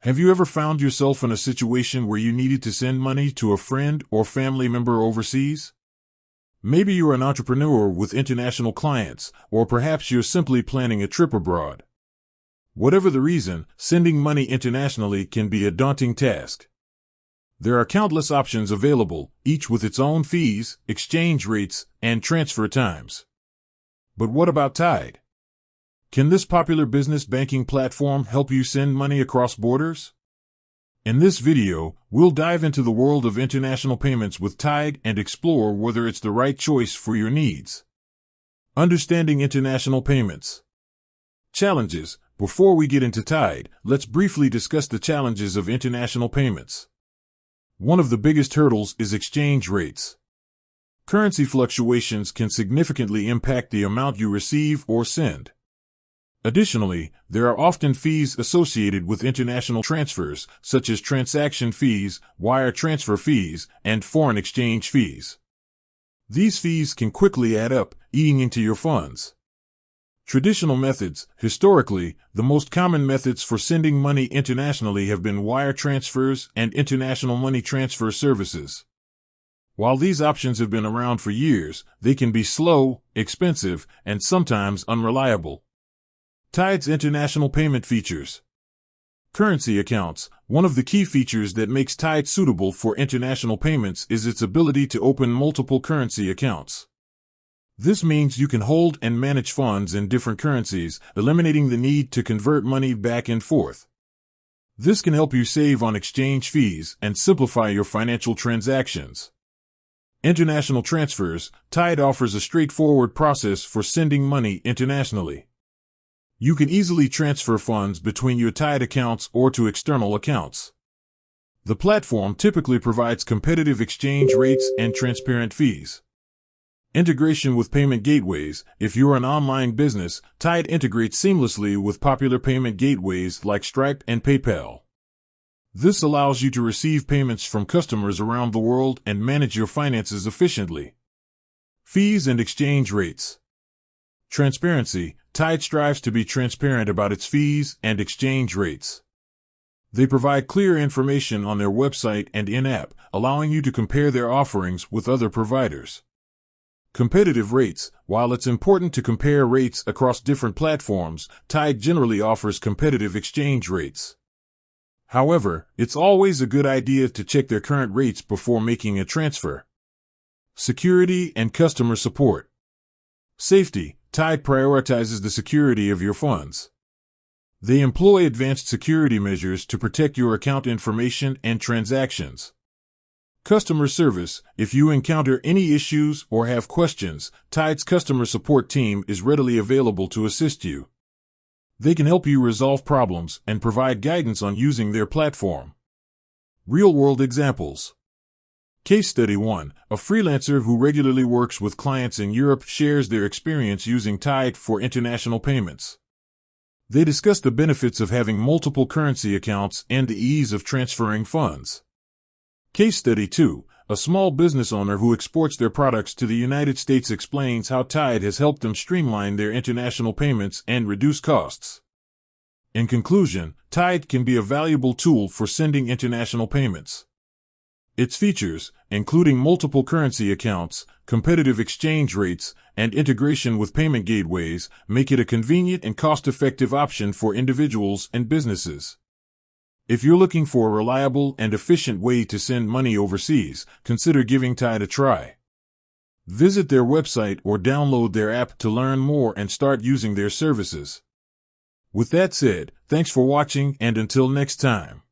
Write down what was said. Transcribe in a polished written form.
Have you ever found yourself in a situation where you needed to send money to a friend or family member overseas? Maybe you're an entrepreneur with international clients, or perhaps you're simply planning a trip abroad. Whatever the reason, sending money internationally can be a daunting task. There are countless options available, each with its own fees, exchange rates, and transfer times. But what about Tide? Can this popular business banking platform help you send money across borders? In this video, we'll dive into the world of international payments with Tide and explore whether it's the right choice for your needs. Understanding international payments. Challenges. Before we get into Tide, let's briefly discuss the challenges of international payments. One of the biggest hurdles is exchange rates. Currency fluctuations can significantly impact the amount you receive or send. Additionally, there are often fees associated with international transfers, such as transaction fees, wire transfer fees, and foreign exchange fees. These fees can quickly add up, eating into your funds. Traditional methods. Historically, the most common methods for sending money internationally have been wire transfers and international money transfer services. While these options have been around for years, they can be slow, expensive, and sometimes unreliable. Tide's international payment features. Currency accounts. One of the key features that makes Tide suitable for international payments is its ability to open multiple currency accounts. This means you can hold and manage funds in different currencies, eliminating the need to convert money back and forth. This can help you save on exchange fees and simplify your financial transactions. International transfers. Tide offers a straightforward process for sending money internationally. You can easily transfer funds between your Tide accounts or to external accounts. The platform typically provides competitive exchange rates and transparent fees. Integration with payment gateways. If you're an online business, Tide integrates seamlessly with popular payment gateways like Stripe and PayPal. This allows you to receive payments from customers around the world and manage your finances efficiently. Fees and exchange rates. Transparency. Tide strives to be transparent about its fees and exchange rates. They provide clear information on their website and in-app, allowing you to compare their offerings with other providers. Competitive rates. While it's important to compare rates across different platforms, Tide generally offers competitive exchange rates. However, it's always a good idea to check their current rates before making a transfer. Security and customer support. Safety. Tide prioritizes the security of your funds. They employ advanced security measures to protect your account information and transactions. Customer service. If you encounter any issues or have questions, Tide's customer support team is readily available to assist you. They can help you resolve problems and provide guidance on using their platform. Real-world examples. Case Study 1. A freelancer who regularly works with clients in Europe shares their experience using Tide for international payments. They discuss the benefits of having multiple currency accounts and the ease of transferring funds. Case Study 2. A small business owner who exports their products to the United States explains how Tide has helped them streamline their international payments and reduce costs. In conclusion, Tide can be a valuable tool for sending international payments. Its features, including multiple currency accounts, competitive exchange rates, and integration with payment gateways, make it a convenient and cost-effective option for individuals and businesses. If you're looking for a reliable and efficient way to send money overseas, consider giving Tide a try. Visit their website or download their app to learn more and start using their services. With that said, thanks for watching, and until next time.